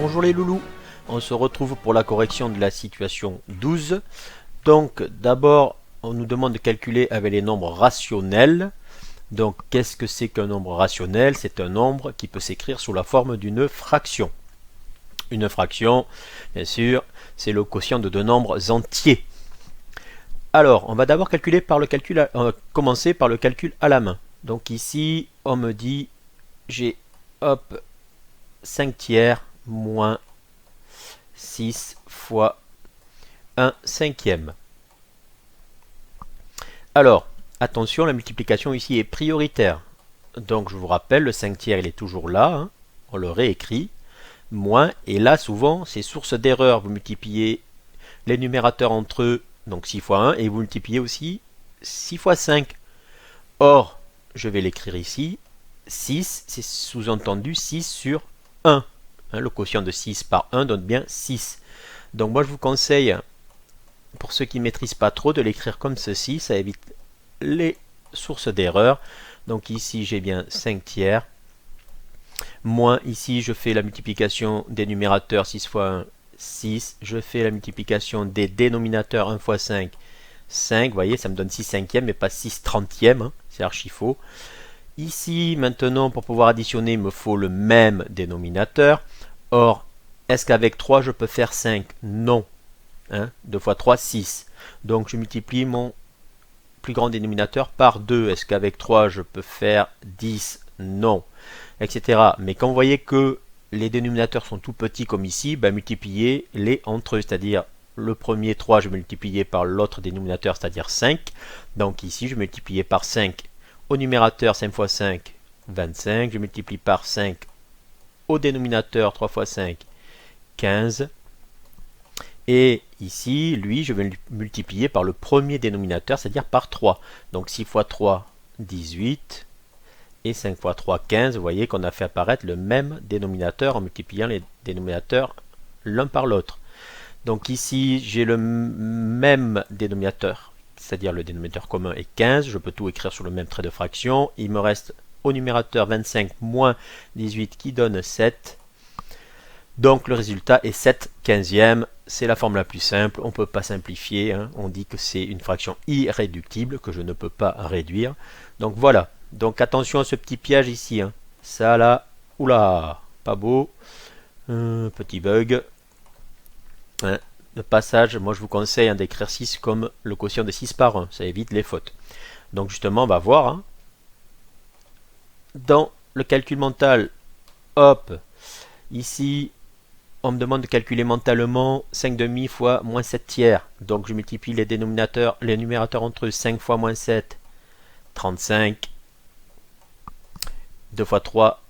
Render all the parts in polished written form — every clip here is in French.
Bonjour les loulous, on se retrouve pour la correction de la situation 12. Donc d'abord on nous demande de calculer avec les nombres rationnels. Donc qu'est-ce que c'est qu'un nombre rationnel? C'est un nombre qui peut s'écrire sous la forme d'une fraction. Une fraction, bien sûr, c'est le quotient de deux nombres entiers. Alors on va d'abord commencer par le calcul à la main. Donc ici on me dit j'ai 5 tiers moins 6 fois 1 cinquième. Alors, attention, la multiplication ici est prioritaire. Donc je vous rappelle, le 5 tiers il est toujours là, hein, on le réécrit, moins, et là souvent c'est source d'erreur, vous multipliez les numérateurs entre eux, donc 6 fois 1, et vous multipliez aussi 6 fois 5. Or, je vais l'écrire ici, 6, c'est sous-entendu 6 sur 1. Le quotient de 6 par 1 donne bien 6. Donc moi je vous conseille, pour ceux qui ne maîtrisent pas trop, de l'écrire comme ceci, ça évite les sources d'erreur. Donc ici j'ai bien 5 tiers, moins ici je fais la multiplication des numérateurs 6 fois 1, 6. Je fais la multiplication des dénominateurs 1 fois 5, 5. Vous voyez, ça me donne 6 cinquièmes mais pas 6 trentièmes, hein, c'est archi faux. Ici, maintenant, pour pouvoir additionner, il me faut le même dénominateur. Or, est-ce qu'avec 3, je peux faire 5? Non. 2 fois 3, 6. Donc, je multiplie mon plus grand dénominateur par 2. Est-ce qu'avec 3, je peux faire 10? Non. Etc. Mais quand vous voyez que les dénominateurs sont tout petits comme ici, multipliez-les entre eux. C'est-à-dire, le premier 3, je vais multiplier par l'autre dénominateur, c'est-à-dire 5. Donc ici, je vais multiplier par 5. Au numérateur 5 fois 5, 25. Je multiplie par 5 au dénominateur 3 fois 5, 15. Et ici, lui, je vais le multiplier par le premier dénominateur, c'est-à-dire par 3. Donc 6 fois 3, 18. Et 5 fois 3, 15. Vous voyez qu'on a fait apparaître le même dénominateur en multipliant les dénominateurs l'un par l'autre. Donc ici, j'ai le même dénominateur, c'est-à-dire le dénominateur commun est 15, je peux tout écrire sur le même trait de fraction. Il me reste au numérateur 25 moins 18 qui donne 7. Donc le résultat est 7 quinzièmes. C'est la forme la plus simple, on ne peut pas simplifier. On dit que c'est une fraction irréductible que je ne peux pas réduire. Donc voilà. Donc attention à ce petit piège ici. Ça là, oula, pas beau. Petit bug. Le passage, moi je vous conseille d'écrire 6 comme le quotient de 6 par 1, ça évite les fautes. Donc justement, on va voir. Dans le calcul mental, hop, ici, on me demande de calculer mentalement 5 demi fois moins 7 tiers. Donc je multiplie les dénominateurs, les numérateurs entre eux, 5 fois moins 7, 35. 2 fois 3,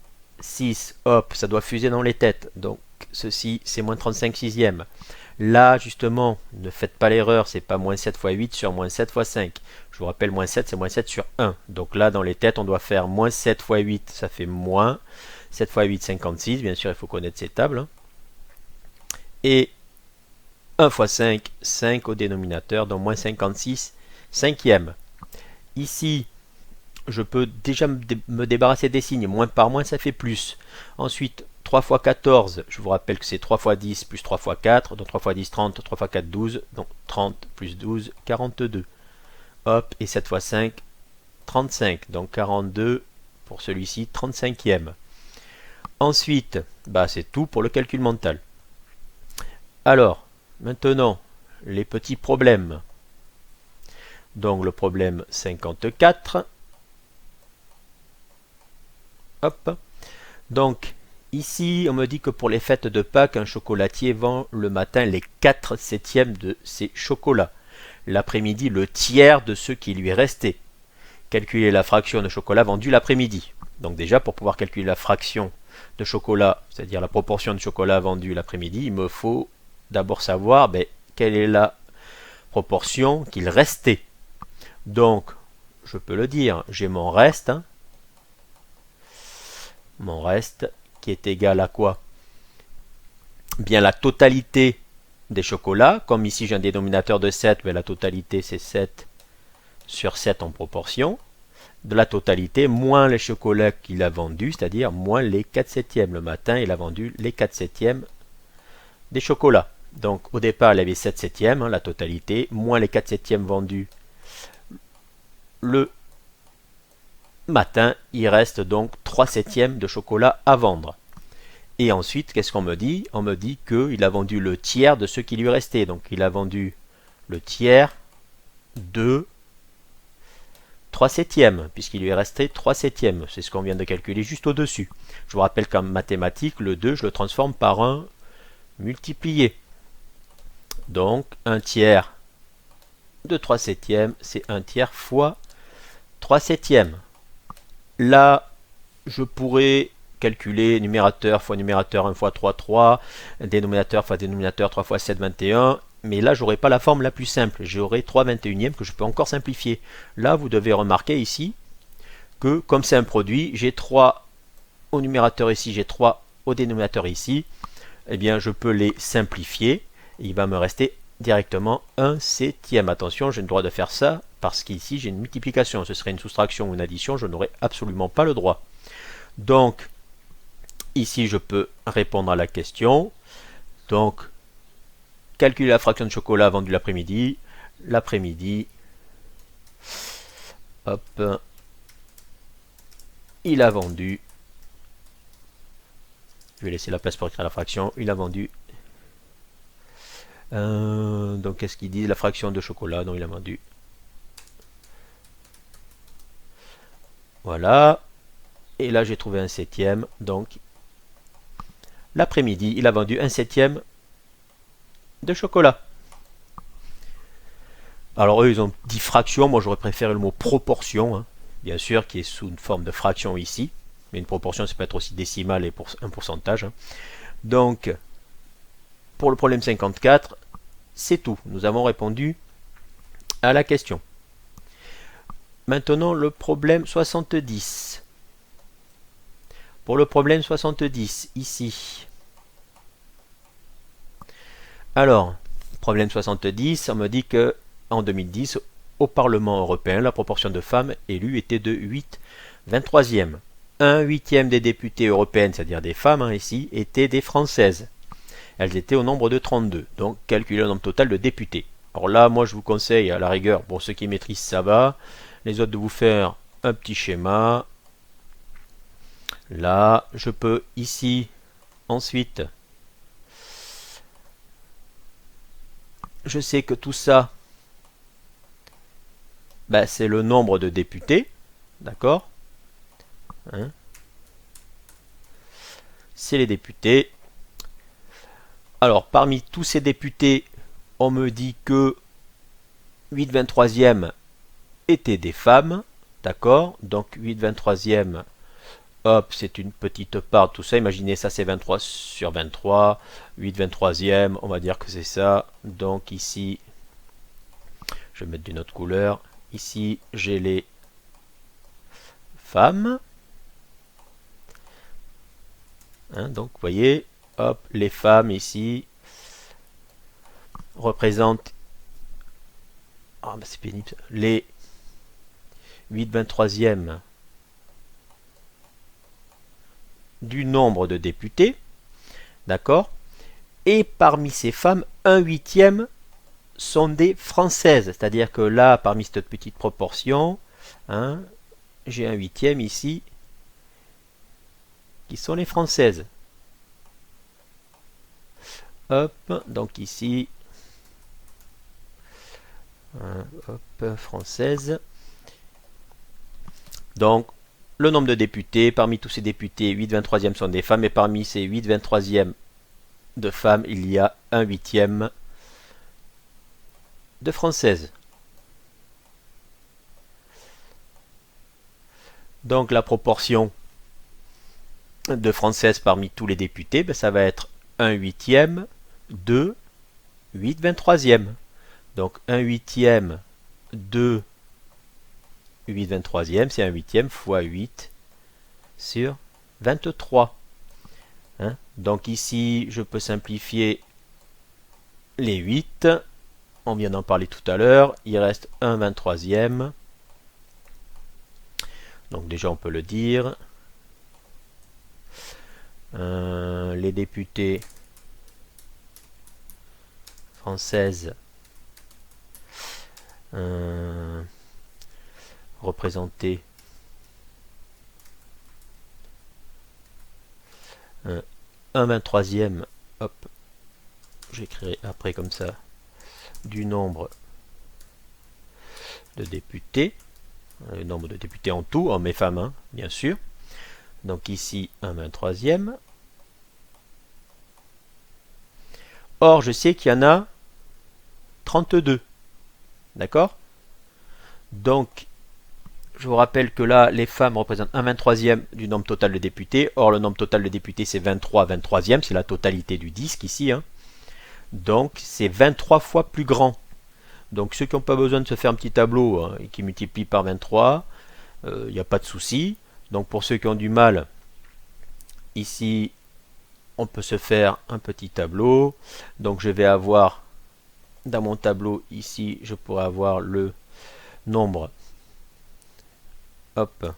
6, hop, ça doit fuser dans les têtes. Donc ceci, c'est moins 35 sixièmes. Là, justement, ne faites pas l'erreur, c'est pas moins 7 fois 8 sur moins 7 fois 5. Je vous rappelle, moins 7, c'est moins 7 sur 1. Donc là, dans les têtes, on doit faire moins 7 fois 8, ça fait moins 7 fois 8, 56. Bien sûr, il faut connaître ces tables. Et 1 fois 5, 5 au dénominateur, donc moins 56 cinquièmes. Ici, je peux déjà me débarrasser des signes. Moins par moins, ça fait plus. Ensuite, 3 fois 14, je vous rappelle que c'est 3 fois 10 plus 3 fois 4, donc 3 fois 10, 30, 3 fois 4, 12, donc 30 plus 12, 42. Hop, et 7 fois 5, 35, donc 42 pour celui-ci, 35e. Ensuite, c'est tout pour le calcul mental. Alors, maintenant, les petits problèmes. Donc le problème 54. Hop. Donc, ici, on me dit que pour les fêtes de Pâques, un chocolatier vend le matin les 4 septièmes de ses chocolats. L'après-midi, le tiers de ce qui lui restait. Calculer la fraction de chocolat vendu l'après-midi. Donc déjà, pour pouvoir calculer la fraction de chocolat, c'est-à-dire la proportion de chocolat vendu l'après-midi, il me faut d'abord savoir quelle est la proportion qu'il restait. Donc, je peux le dire, j'ai mon reste. Mon reste qui est égal à quoi? Bien la totalité des chocolats. Comme ici j'ai un dénominateur de 7, la totalité c'est 7 sur 7 en proportion. De la totalité moins les chocolats qu'il a vendus, c'est-à-dire moins les 4 septièmes. Le matin, il a vendu les 4 septièmes des chocolats. Donc au départ, il y avait 7 septièmes, hein, la totalité, moins les 4 septièmes vendus le matin, il reste donc 3 septièmes de chocolat à vendre. Et ensuite, qu'est-ce qu'on me dit? On me dit qu'il a vendu le tiers de ce qui lui restait. Donc il a vendu le tiers de 3 septièmes, puisqu'il lui est resté 3 septièmes. C'est ce qu'on vient de calculer juste au-dessus. Je vous rappelle qu'en mathématiques, le 2, je le transforme par un multiplié. Donc, un tiers de 3 septièmes, c'est un tiers fois 3 septièmes. Là, je pourrais calculer numérateur fois numérateur 1 fois 3, 3, dénominateur fois dénominateur 3 fois 7, 21. Mais là, j'aurai pas la forme la plus simple. J'aurai 3 21e que je peux encore simplifier. Là, vous devez remarquer ici que, comme c'est un produit, j'ai 3 au numérateur ici, j'ai 3 au dénominateur ici. Eh bien, je peux les simplifier. Il va me rester directement 1 septième. Attention, j'ai le droit de faire ça parce qu'ici, j'ai une multiplication. Ce serait une soustraction ou une addition. Je n'aurais absolument pas le droit. Donc, ici, je peux répondre à la question. Donc, calculer la fraction de chocolat vendu l'après-midi. L'après-midi, hop, il a vendu. Je vais laisser la place pour écrire la fraction. Il a vendu. Donc, qu'est-ce qu'il dit? La fraction de chocolat dont il a vendu. Voilà. Et là, j'ai trouvé un septième. Donc, l'après-midi, il a vendu un septième de chocolat. Alors, eux, ils ont dit fraction. Moi, j'aurais préféré le mot proportion, hein, bien sûr, qui est sous une forme de fraction ici. Mais une proportion, ça peut être aussi décimale et un pourcentage. Hein. Donc, pour le problème 54, c'est tout. Nous avons répondu à la question. Maintenant, le problème 70. Pour le problème 70, ici. Alors, problème 70, on me dit que en 2010, au Parlement européen, la proportion de femmes élues était de 8/23e. 1/8e des députées européennes, c'est-à-dire des femmes hein, ici, étaient des Françaises. Elles étaient au nombre de 32. Donc, calculer le nombre total de députés. Alors là, moi, je vous conseille, à la rigueur, pour ceux qui maîtrisent, ça va. Les autres, de vous faire un petit schéma. Là, je peux ici, ensuite, je sais que tout ça, ben, c'est le nombre de députés. D'accord hein? C'est les députés. Alors, parmi tous ces députés, on me dit que 8/23e étaient des femmes. D'accord? Donc, 8/23e, hop, c'est une petite part, tout ça. Imaginez ça, c'est 23 sur 23. 8/23e, on va dire que c'est ça. Donc, ici, je vais mettre d'une autre couleur. Ici, j'ai les femmes. Hein, donc, vous voyez, hop, les femmes ici représentent c'est pénible, les 8/23e du nombre de députés. D'accord? Et parmi ces femmes, 1/8e sont des Françaises. C'est-à-dire que là, parmi cette petite proportion, hein, j'ai 1/8e ici qui sont les Françaises. Hop, donc ici, hop, Française. Donc, le nombre de députés, parmi tous ces députés, 8/23e sont des femmes, et parmi ces 8/23e de femmes, il y a 1/8e de Françaises. Donc, la proportion de Françaises parmi tous les députés, ben, ça va être 1/8e de 8/23e. Donc 1/8e de 8/23e, c'est 1/8e fois 8 sur 23. Hein? Donc ici, je peux simplifier les 8. On vient d'en parler tout à l'heure. Il reste 1/23e. Donc déjà, on peut le dire. Les députés française représentée 1/23e, hop, j'écrirai après comme ça, du nombre de députés, le nombre de députés en tout, hommes et femmes, hein, bien sûr. Donc ici 1/23e. Or, je sais qu'il y en a 32. D'accord? Donc, je vous rappelle que là, les femmes représentent 1/23e du nombre total de députés. Or, le nombre total de députés, c'est 23/23e. C'est la totalité du disque ici. Hein. Donc, c'est 23 fois plus grand. Donc, ceux qui n'ont pas besoin de se faire un petit tableau hein, et qui multiplient par 23, il n'y a pas de souci. Donc, pour ceux qui ont du mal, ici, on peut se faire un petit tableau. Donc, je vais avoir, dans mon tableau, ici, je pourrais avoir le nombre. Hop.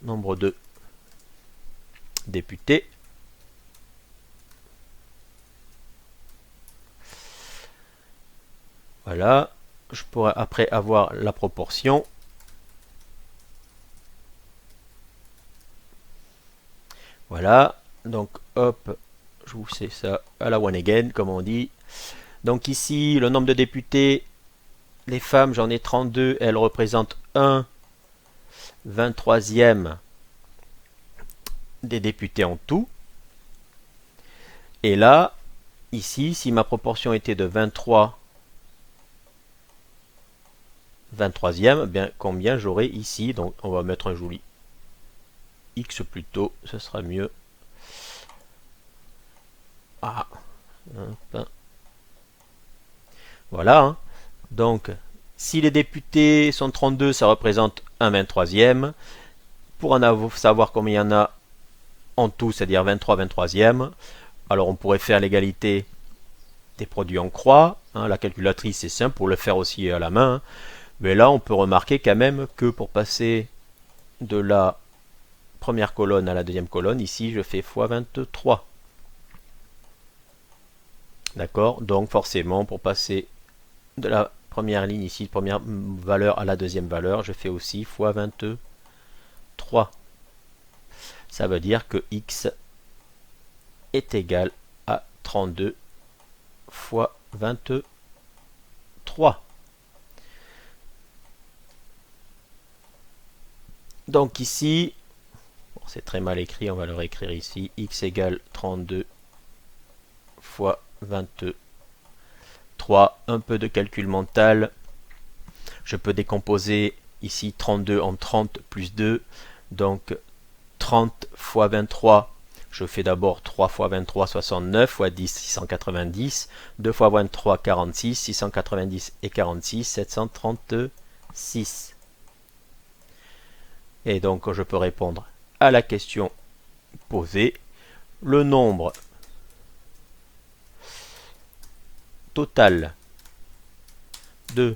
Nombre de députés. Voilà. Je pourrais après avoir la proportion. Voilà. Donc, hop. Je vous fais ça à la one again, comme on dit. Donc ici, le nombre de députés, les femmes, j'en ai 32. Elles représentent 1/23e des députés en tout. Et là, ici, si ma proportion était de 23e, bien combien j'aurai ici? Donc on va mettre un joli X plutôt, ce sera mieux. Ah, voilà. Hein. Donc, si les députés sont 32, ça représente 1/23e. Pour en savoir combien il y en a en tout, c'est-à-dire 23/23e, alors on pourrait faire l'égalité des produits en croix. Hein, la calculatrice, c'est simple pour le faire aussi à la main. Hein. Mais là, on peut remarquer quand même que pour passer de la première colonne à la deuxième colonne, ici, je fais fois 23. D'accord? Donc, forcément, pour passer de la première ligne ici, première valeur à la deuxième valeur, je fais aussi fois 23. Ça veut dire que x est égal à 32 fois 23. Donc ici, bon, c'est très mal écrit, on va le réécrire ici, x égale 32 fois 23. Un peu de calcul mental. Je peux décomposer ici 32 en 30 plus 2. Donc 30 fois 23, je fais d'abord 3 fois 23, 69, fois 10, 690, 2 fois 23, 46, 690 et 46, 736. Et donc je peux répondre à la question posée. Le nombre total de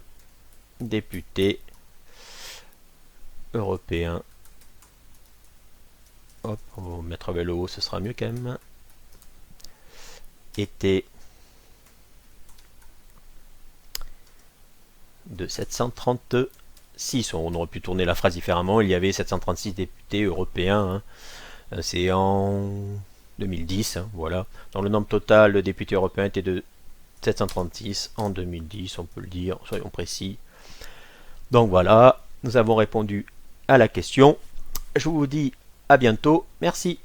députés européens. Hop, on va mettre vers le haut, ce sera mieux quand même. Était de 736. On aurait pu tourner la phrase différemment. Il y avait 736 députés européens. Hein. C'est en 2010. Hein, voilà. Donc le nombre total de députés européens était de 736 en 2010. On peut le dire. Soyons précis. Donc voilà. Nous avons répondu à la question. Je vous dis à bientôt. Merci.